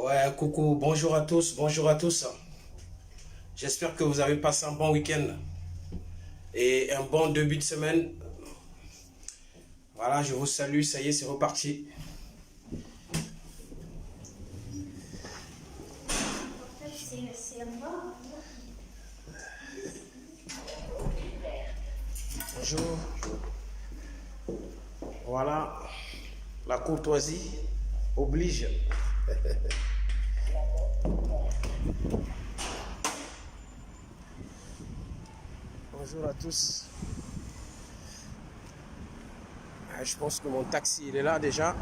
Ouais, coucou, bonjour à tous, bonjour à tous. J'espère que vous avez passé un bon week-end et un bon début de semaine. Voilà, je vous salue, ça y est, c'est reparti. Bonjour. Voilà, la courtoisie oblige. Bonjour à tous. Je pense que mon taxi, il est là déjà.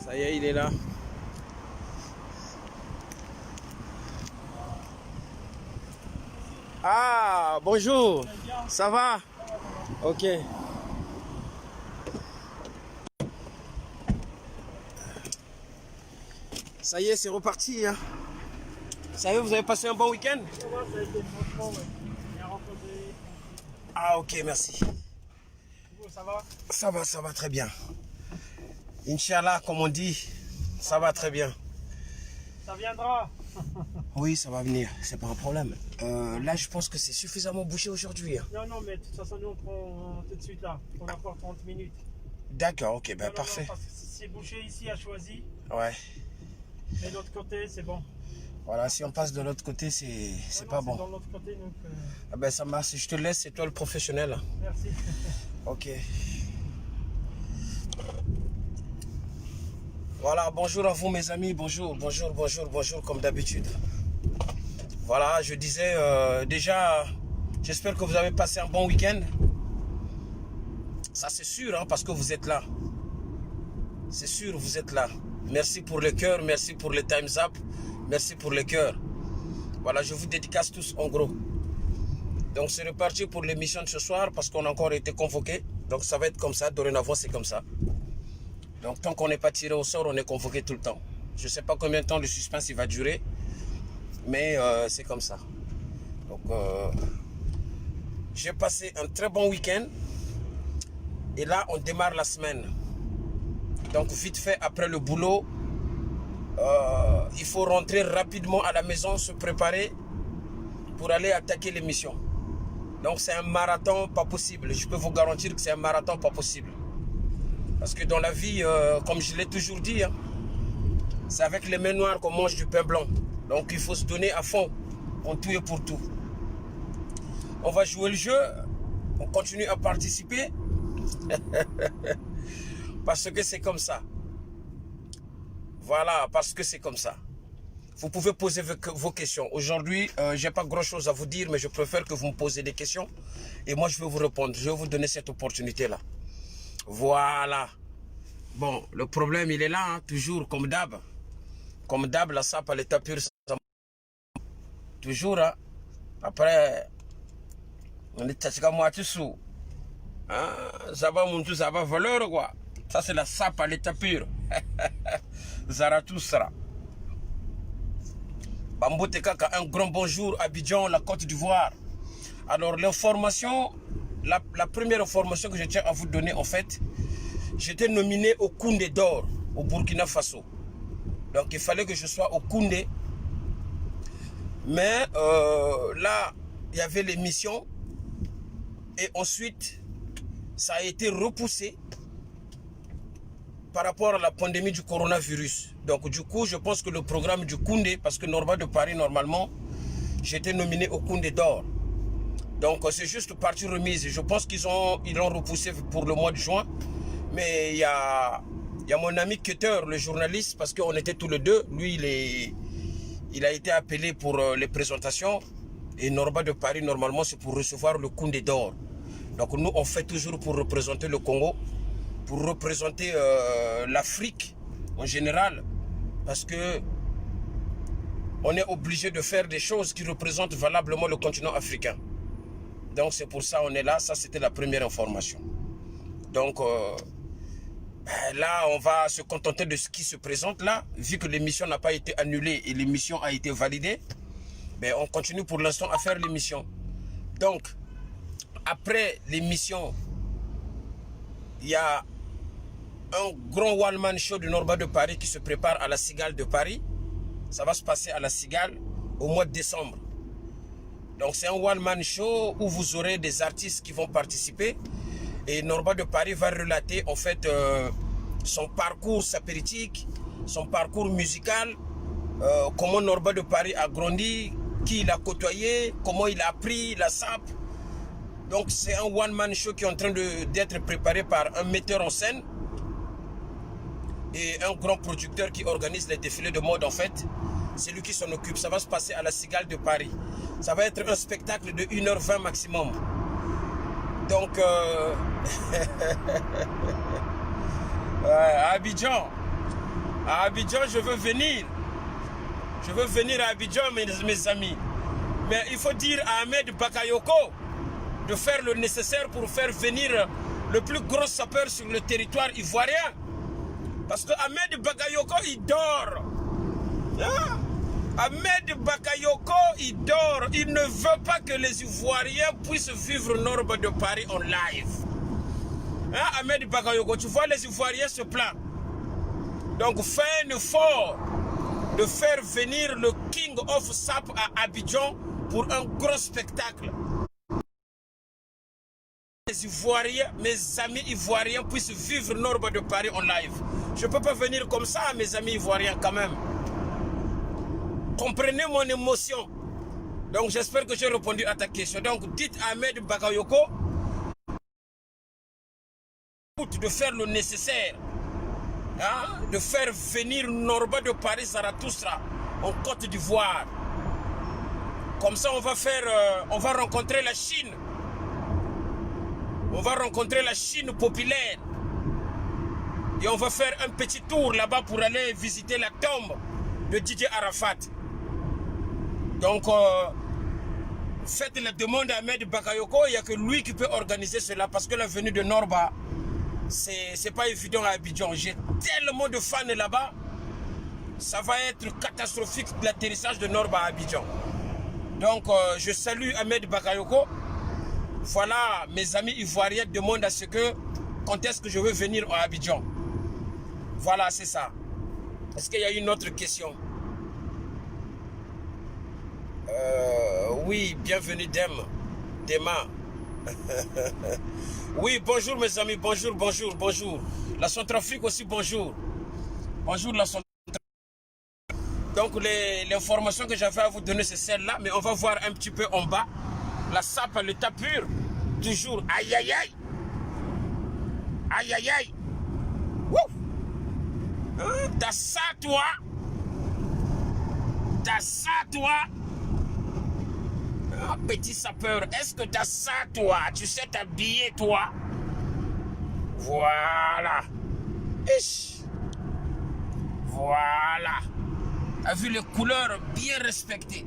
Ça y est, il est là. Ah, bonjour. Ça va? Ok. Ça y est, c'est reparti. Hein. Ça y est, vous avez passé un bon week-end? Ça va, ça a été franchement, ouais. Bien reposé. Ah, ok, merci. Vous, ça va? Ça va très bien. Inch'Allah, comme on dit, ça va très bien. Ça viendra. Oui, ça va venir, c'est pas un problème. Là, je pense que c'est suffisamment bouché aujourd'hui. Hein. Non, mais de toute façon, nous, on prend tout de suite là. On a encore 30 minutes. D'accord, ok, ben Non, parfait. parce que c'est bouché ici à Choisy. Ouais. Mais de l'autre côté, c'est bon. Voilà, si on passe de l'autre côté, c'est pas C'est bon. dans l'autre côté, donc. Ah ben ça marche, je te laisse, c'est toi le professionnel. Merci. Ok. Voilà, bonjour à vous mes amis, bonjour, comme d'habitude. Voilà, je disais déjà, j'espère que vous avez passé un bon week-end. Ça c'est sûr, hein, parce que vous êtes là. C'est sûr, vous êtes là. Merci pour le cœur, merci pour le Time's Up, merci pour le cœur. Voilà, je vous dédicace tous en gros. Donc c'est reparti pour l'émission de ce soir parce qu'on a encore été convoqués. Donc ça va être comme ça, dorénavant c'est comme ça. Donc tant qu'on n'est pas tiré au sort, on est convoqué tout le temps. Je ne sais pas combien de temps le suspense il va durer, mais c'est comme ça. Donc j'ai passé un très bon week-end et là on démarre la semaine. Donc vite fait après le boulot, il faut rentrer rapidement à la maison, se préparer pour aller attaquer l'émission. Donc c'est un marathon pas possible. Je peux vous garantir que c'est un marathon pas possible. Parce que dans la vie, comme je l'ai toujours dit, hein, c'est avec les mains noires qu'on mange du pain blanc. Donc il faut se donner à fond, en tout et pour tout. On va jouer le jeu, on continue à participer. Parce que c'est comme ça. Voilà, parce que c'est comme ça. Vous pouvez poser vos questions. Aujourd'hui, je n'ai pas grand-chose à vous dire, mais je préfère que vous me posez des questions. Et moi, je vais vous répondre. Je vais vous donner cette opportunité-là. Voilà. Bon, le problème, il est là, hein, toujours, comme d'hab. Comme d'hab, la sape à l'état pur. Toujours, hein. Après, on est tchatika moitié sous. Hein? Ça va voleur, quoi. Ça, c'est la sape à l'état pur. Zarathustra. Bamboute Kaka, un grand bonjour, Abidjan, la Côte d'Ivoire. Alors, l'information, la première information que je tiens à vous donner, en fait, j'étais nominé au Koundé d'or, au Burkina Faso. Donc, il fallait que je sois au Koundé. Mais là, il y avait l'émission. Et ensuite, ça a été repoussé par rapport à la pandémie du coronavirus. Donc, du coup, je pense que le programme du Koundé, parce que Norma de Paris, normalement, j'étais nominé au Koundé d'or. Donc, c'est juste partie remise. Je pense qu'ils l'ont repoussé pour le mois de juin. Mais il y a mon ami Cutter, le journaliste, parce qu'on était tous les deux. Lui, il a été appelé pour les présentations. Et Norma de Paris, normalement, c'est pour recevoir le Koundé d'or. Donc, nous, on fait toujours pour représenter le Congo, pour représenter l'Afrique en général. Parce que on est obligé de faire des choses qui représentent valablement le continent africain. Donc, c'est pour ça qu'on est là. Ça, c'était la première information. Donc, là, on va se contenter de ce qui se présente là. Vu que l'émission n'a pas été annulée et l'émission a été validée, ben, on continue pour l'instant à faire l'émission. Donc, après l'émission, il y a un grand one-man show de Norba de Paris qui se prépare à la Cigale de Paris. Ça va se passer à la Cigale au mois de décembre. Donc c'est un one-man show où vous aurez des artistes qui vont participer. Et Norba de Paris va relater en fait son parcours sapéritique, son parcours musical, comment Norba de Paris a grandi, qui il a côtoyé, comment il a appris la sape. Donc c'est un one-man show qui est en train d'être préparé par un metteur en scène et un grand producteur qui organise les défilés de mode en fait. C'est lui qui s'en occupe. Ça va se passer à la Cigale de Paris. Ça va être un spectacle de 1h20 maximum. Donc, à Abidjan, je veux venir. Je veux venir à Abidjan, mes amis. Mais il faut dire à Ahmed Bakayoko de faire le nécessaire pour faire venir le plus gros sapeur sur le territoire ivoirien. Parce que Ahmed Bakayoko, il dort. Hein? Ahmed Bakayoko, il dort. Il ne veut pas que les Ivoiriens puissent vivre Norba de Paris en live. Hein, Ahmed Bakayoko, tu vois, les Ivoiriens se plaignent. Donc fais un effort de faire venir le King of Sap à Abidjan pour un gros spectacle. Les Ivoiriens, mes amis ivoiriens puissent vivre Norba de Paris en live. Je ne peux pas venir comme ça, mes amis ivoiriens, quand même. Comprenez mon émotion. Donc j'espère que j'ai répondu à ta question. Donc dites à Ahmed Bakayoko de faire le nécessaire. Hein, de faire venir Norba de Paris Zarathustra en Côte d'Ivoire. Comme ça on va rencontrer la Chine. On va rencontrer la Chine populaire. Et on va faire un petit tour là-bas pour aller visiter la tombe de Didier Arafat. Donc, faites la demande à Ahmed Bakayoko. Il n'y a que lui qui peut organiser cela. Parce que la venue de Norba, c'est pas évident à Abidjan. J'ai tellement de fans là-bas. Ça va être catastrophique l'atterrissage de Norba à Abidjan. Donc, je salue Ahmed Bakayoko. Voilà, mes amis ivoiriens demandent à ce que, quand est-ce que je veux venir à Abidjan. Voilà, c'est ça. Est-ce qu'il y a une autre question? Oui, bienvenue Dema. Oui, bonjour mes amis, bonjour. La Centrafrique aussi, bonjour. Bonjour la Centrafrique. Donc l'information que j'avais à vous donner, c'est celle-là, mais on va voir un petit peu en bas. La sape à l'état pur, toujours. Aïe, aïe, aïe. Aïe, aïe, aïe. Hein? T'as ça, toi? T'as ça, toi? Ah, petit sapeur, est-ce que t'as ça, toi? Tu sais t'habiller, toi? Voilà. Ish. Voilà. A vu les couleurs bien respectées.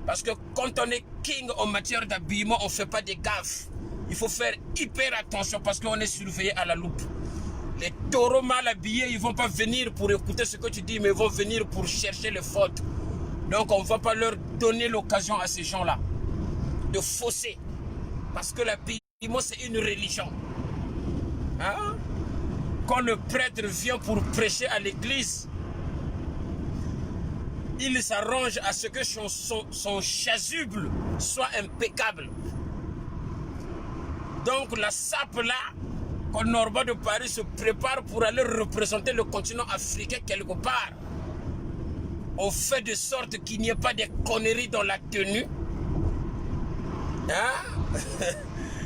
Parce que quand on est king en matière d'habillement, on ne fait pas des gaffes. Il faut faire hyper attention parce qu'on est surveillé à la loupe. Les taureaux mal habillés, ils ne vont pas venir pour écouter ce que tu dis, mais ils vont venir pour chercher les fautes. Donc on ne va pas leur donner l'occasion à ces gens-là de fausser. Parce que l'habillement, c'est une religion. Hein? Quand le prêtre vient pour prêcher à l'église, il s'arrange à ce que son chasuble soit impeccable. Donc la sape là, quand Norba de Paris se prépare pour aller représenter le continent africain quelque part, on fait de sorte qu'il n'y ait pas de conneries dans la tenue. Hein?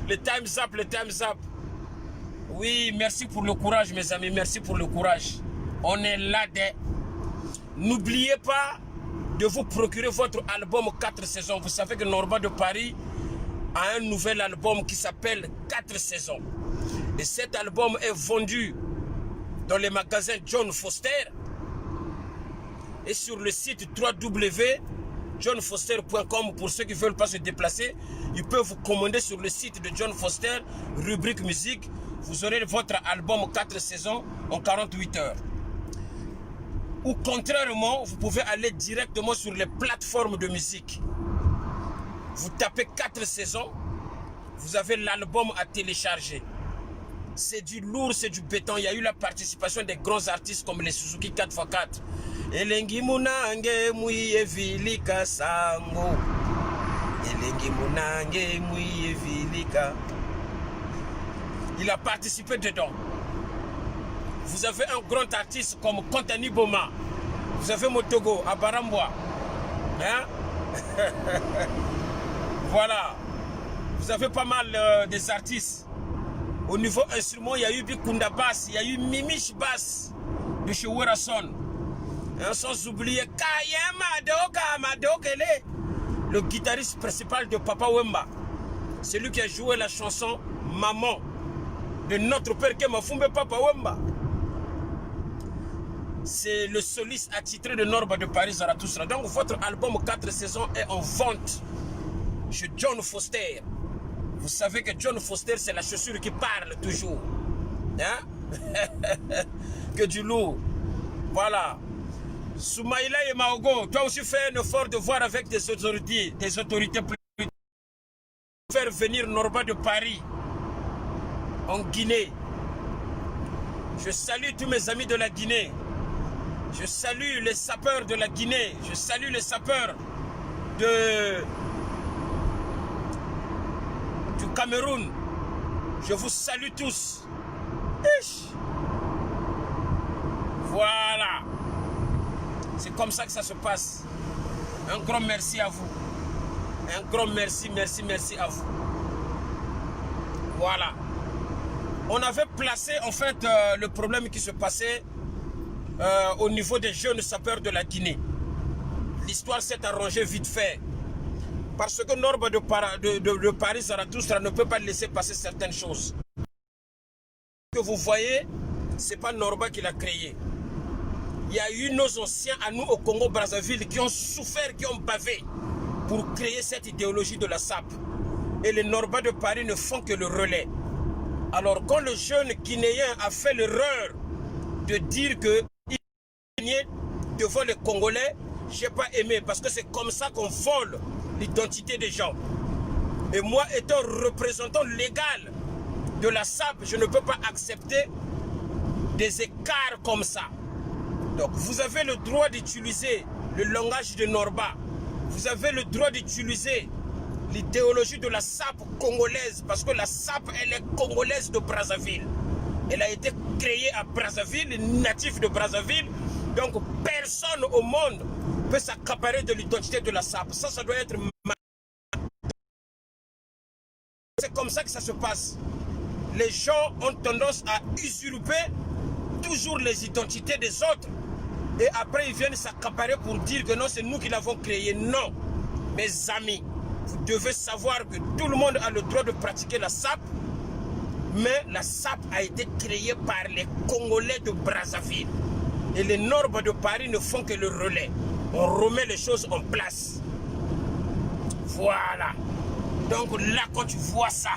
Le time's up, le time's up. Oui, merci pour le courage mes amis, merci pour le courage. On est là dès... N'oubliez pas de vous procurer votre album 4 saisons. Vous savez que Norba de Paris a un nouvel album qui s'appelle 4 saisons. Et cet album est vendu dans les magasins John Foster et sur le site www.johnfoster.com. Pour ceux qui ne veulent pas se déplacer, ils peuvent vous commander sur le site de John Foster, rubrique musique. Vous aurez votre album 4 saisons en 48 heures. Ou contrairement, vous pouvez aller directement sur les plateformes de musique. Vous tapez 4 saisons, vous avez l'album à télécharger. C'est du lourd, c'est du béton. Il y a eu la participation des grands artistes comme les Suzuki 4x4. Elengi munange muye vilika sango. Elengi munange muye vilika. Il a participé dedans. Vous avez un grand artiste comme Kontani Boma. Vous avez Motogo à Baramboa. Hein? Voilà. Vous avez pas mal des artistes. Au niveau instrument, il y a eu Bikunda Bass, il y a eu Mimish Bass de chez Werason. Hein, sans oublier Kayema Madokele, le guitariste principal de Papa Wemba. C'est lui qui a joué la chanson Maman de notre père Kemafumbe Papa Wemba. C'est le soliste attitré de Norba de Paris Zarathustra. Donc votre album 4 saisons est en vente chez John Foster. Vous savez que John Foster, c'est la chaussure qui parle toujours. Hein? Que du lourd. Voilà. Soumaïla et Maogo, toi aussi fais un effort de voir avec des autorités plus. Faire venir Norba de Paris en Guinée. Je salue tous mes amis de la Guinée. Je salue les sapeurs de la Guinée. Je salue les sapeurs du Cameroun. Je vous salue tous. Voilà. C'est comme ça que ça se passe. Un grand merci à vous. Un grand merci à vous. Voilà. On avait placé en fait le problème qui se passait au niveau des jeunes sapeurs de la Guinée. L'histoire s'est arrangée vite fait. Parce que Norba de Paris Zarathustra ne peut pas laisser passer certaines choses. Ce que vous voyez, ce n'est pas Norba qui l'a créé. Il y a eu nos anciens à nous au Congo-Brazzaville qui ont souffert, qui ont bavé pour créer cette idéologie de la SAP. Et les Norba de Paris ne font que le relais. Alors quand le jeune Guinéen a fait l'erreur de dire qu'il est devant les Congolais, je n'ai pas aimé parce que c'est comme ça qu'on vole l'identité des gens. Et moi, étant représentant légal de la SAP, je ne peux pas accepter des écarts comme ça. Donc, vous avez le droit d'utiliser le langage de Norba. Vous avez le droit d'utiliser l'idéologie de la SAP congolaise, parce que la SAP, elle est congolaise de Brazzaville. Elle a été créée à Brazzaville, natif de Brazzaville. Donc, personne au monde peut s'accaparer de l'identité de la SAP. Ça doit être... C'est comme ça que ça se passe. Les gens ont tendance à usurper toujours les identités des autres. Et après, ils viennent s'accaparer pour dire que non, c'est nous qui l'avons créé. Non, mes amis, vous devez savoir que tout le monde a le droit de pratiquer la SAP. Mais la SAP a été créée par les Congolais de Brazzaville. Et les Norba de Paris ne font que le relais. On remet les choses en place. Voilà. Donc là, quand tu vois ça,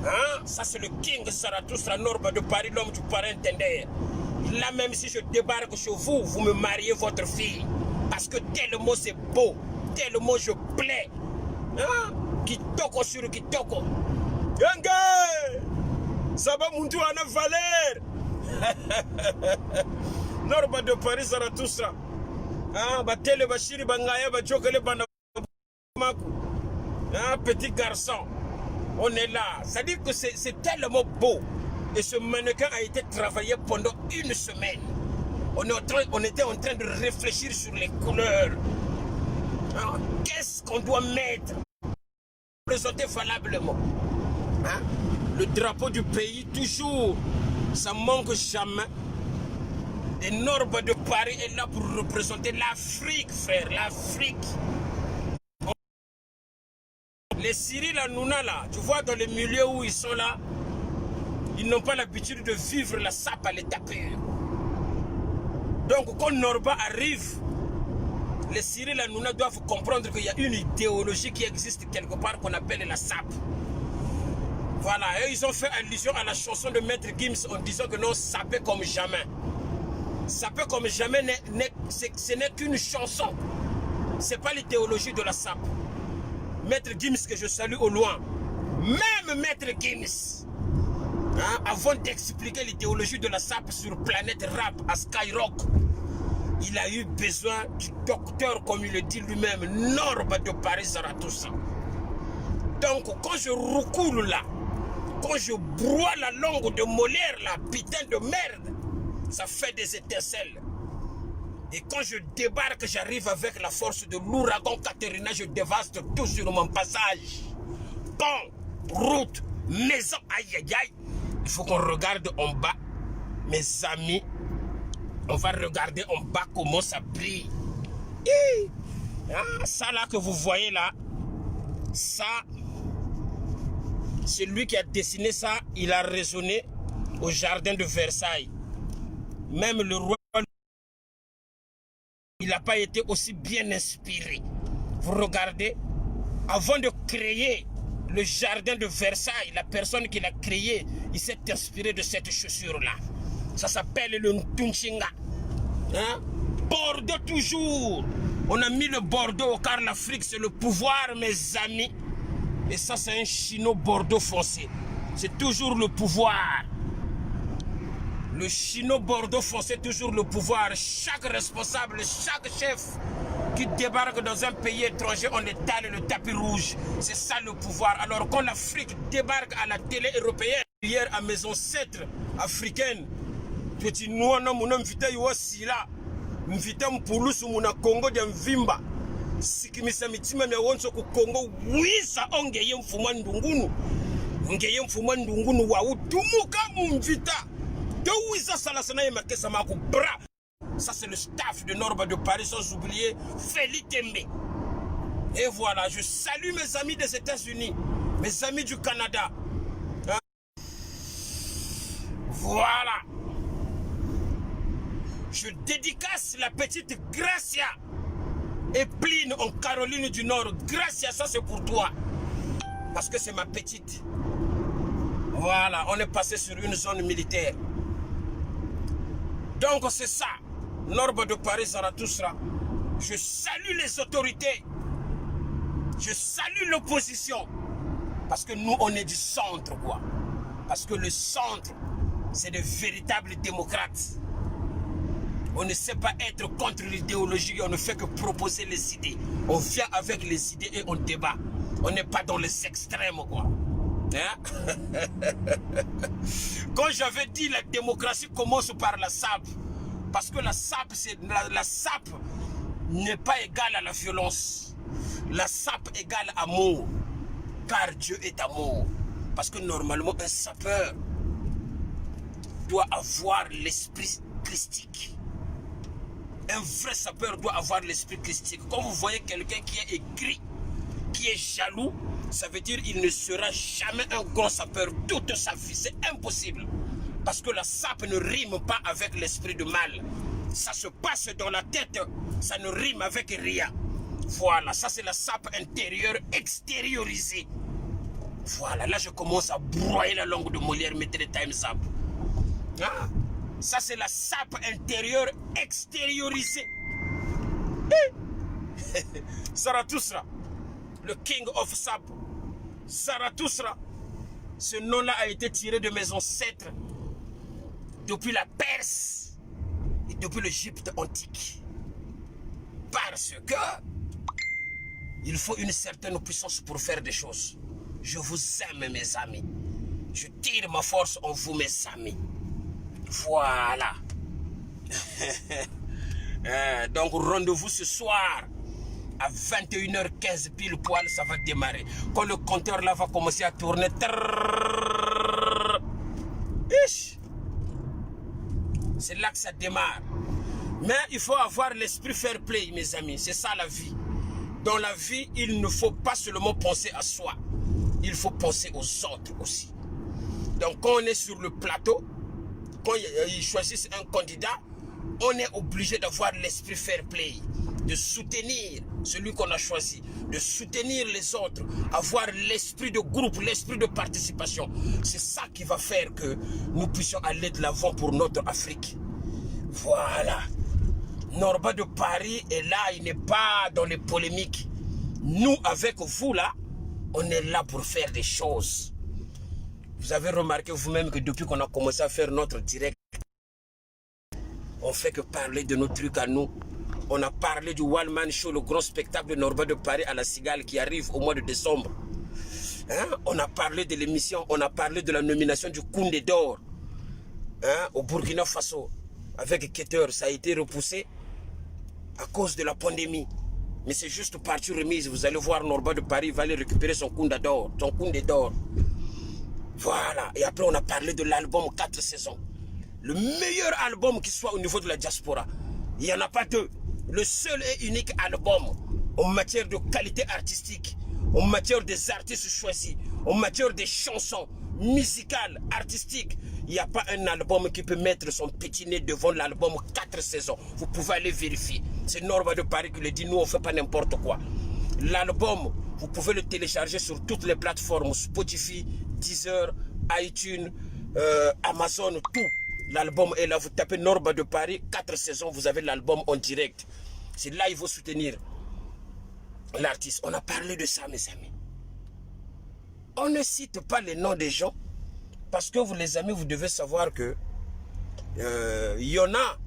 hein, ça c'est le King Zarathustra Norba de Paris, l'homme du parrain Tender. Là, même si je débarque chez vous, vous me mariez votre fille. Parce que tellement c'est beau, tellement je plais. Hein? Kitoko sur Kitoko. Yenge! Ça va monter en valeur. Norba de Paris Zarathustra. Ah, batele bashiri bangaya bachokele bana. Un petit garçon, on est là. C'est-à-dire que c'est tellement beau. Et ce mannequin a été travaillé pendant une semaine. On était en train de réfléchir sur les couleurs. Qu'est-ce qu'on doit mettre pour présenter valablement, hein? Le drapeau du pays, toujours, ça manque jamais. Et Norba de Paris est là pour représenter l'Afrique, frère, l'Afrique. Les Cyril Hanouna là, tu vois dans les milieux où ils sont là, ils n'ont pas l'habitude de vivre la SAP à l'état pur. Donc quand Norba arrive, les Cyril Hanouna doivent comprendre qu'il y a une idéologie qui existe quelque part qu'on appelle la SAP. Voilà, et ils ont fait allusion à la chanson de Maître Gims en disant que non, sapé comme jamais. Sapé comme jamais, ce n'est qu'une chanson. Ce n'est pas l'idéologie de la SAP. Maître Gims que je salue au loin. Même Maître Gims, hein, avant d'expliquer l'idéologie de la SAP sur Planète Rap à Skyrock, il a eu besoin du docteur, comme il le dit lui-même, Norba de Paris Zarathustra. Donc, quand je recoule là, quand je broie la langue de Molière, là, putain de merde, ça fait des étincelles. Et quand je débarque, j'arrive avec la force de l'ouragan Katerina, je dévaste tout sur mon passage. Pont, route, maison, aïe aïe aïe. Il faut qu'on regarde en bas, mes amis. On va regarder en bas comment ça brille. Ah, ça là que vous voyez là, ça, c'est lui qui a dessiné ça. Il a raisonné au jardin de Versailles. Même le roi, il n'a pas été aussi bien inspiré. Vous regardez, avant de créer le jardin de Versailles, la personne qui l'a créé, il s'est inspiré de cette chaussure-là. Ça s'appelle le Ntunchinga. Hein? Bordeaux toujours. On a mis le Bordeaux car l'Afrique c'est le pouvoir, mes amis. Et ça c'est un chino Bordeaux foncé. C'est toujours le pouvoir. Le chino Bordeaux foncé, toujours le pouvoir. Chaque responsable, chaque chef qui débarque dans un pays étranger, on étale le tapis rouge. C'est ça le pouvoir. Alors quand l'Afrique débarque à la télé européenne, hier à mes ancêtres africaines, petit nous na muna mvita yuwasila mvita mpulusu muna Congo de mvimba sikimisa mitima mya wonso ku Congo wisa ongeye mfuma ndungunu ongeye mfuma ndungunu wa utumuka mvita de wisa salasana ye makesa maku bra. Ça c'est le staff de Norba de Paris, sans oublier Félix Tembe. Et voilà, je salue mes amis des États-Unis, mes amis du Canada. Hein? Voilà. Je dédicace la petite Gracia et Pline en Caroline du Nord. Gracia, ça c'est pour toi. Parce que c'est ma petite. Voilà, on est passé sur une zone militaire. Donc c'est ça. Norba de Paris Zarathustra. Je salue les autorités. Je salue l'opposition. Parce que nous, on est du centre, quoi. Parce que le centre, c'est de véritables démocrates. On ne sait pas être contre l'idéologie, on ne fait que proposer les idées. On vient avec les idées et on débat. On n'est pas dans les extrêmes, quoi. Hein? Quand j'avais dit la démocratie commence par la SAP, parce que la SAP, la SAP n'est pas égale à la violence. La SAP égale amour, car Dieu est amour. Parce que normalement, un sapeur doit avoir l'esprit christique. Un vrai sapeur doit avoir l'esprit christique. Quand vous voyez quelqu'un qui est aigri, qui est jaloux, ça veut dire qu'il ne sera jamais un grand sapeur toute sa vie. C'est impossible. Parce que la SAP ne rime pas avec l'esprit de mal. Ça se passe dans la tête, ça ne rime avec rien. Voilà, ça c'est la SAP intérieure extériorisée. Voilà, là je commence à broyer la langue de Molière, mettez les times up. Ah, ça c'est la SAP intérieure extériorisée. Zarathustra, le king of SAP. Zarathustra, ce nom-là a été tiré de mes ancêtres depuis la Perse et depuis l'Égypte antique. Parce que il faut une certaine puissance pour faire des choses. Je vous aime, mes amis. Je tire ma force en vous, mes amis. Voilà. Donc, rendez-vous ce soir à 21h15 pile poil, ça va démarrer. Quand le compteur là va commencer à tourner. C'est là que ça démarre. Mais il faut avoir l'esprit fair play, mes amis. C'est ça la vie. Dans la vie, il ne faut pas seulement penser à soi. Il faut penser aux autres aussi. Donc quand on est sur le plateau, quand ils choisissent un candidat, on est obligé d'avoir l'esprit fair play, de soutenir celui qu'on a choisi, de soutenir les autres, avoir l'esprit de groupe, l'esprit de participation. C'est ça qui va faire que nous puissions aller de l'avant pour notre Afrique. Voilà. Norba de Paris est là, il n'est pas dans les polémiques. Nous, avec vous là, On est là pour faire des choses. Vous avez remarqué vous-même que depuis qu'on a commencé à faire notre direct, on fait que parler de nos trucs à nous. On a parlé du One Man Show, le grand spectacle de Norba de Paris à la Cigale qui arrive au mois de décembre. Hein? On a parlé de l'émission, on a parlé de la nomination du Koundé d'or, hein? Au Burkina Faso. Avec Keter, ça a été repoussé à cause de la pandémie. Mais c'est juste partie remise. Vous allez voir Norba de Paris va aller récupérer son Koundé d'or. Son Koundé d'or. Voilà. Et après, on a parlé de l'album 4 saisons. Le meilleur album qui soit au niveau de la diaspora. Il n'y en a pas deux. Le seul et unique album en matière de qualité artistique, en matière des artistes choisis, en matière des chansons musicales, artistiques. Il n'y a pas un album qui peut mettre son petit nez devant l'album 4 saisons. Vous pouvez aller vérifier. C'est Norba de Paris qui le dit, nous on ne fait pas n'importe quoi. L'album, vous pouvez le télécharger sur toutes les plateformes, Spotify, Deezer, iTunes, Amazon, tout. L'album est là, vous tapez Norba de Paris, 4 saisons, vous avez l'album en direct. C'est là il faut soutenir l'artiste. On a parlé de ça, mes amis. On ne cite pas les noms des gens parce que vous, les amis, vous devez savoir que il y en a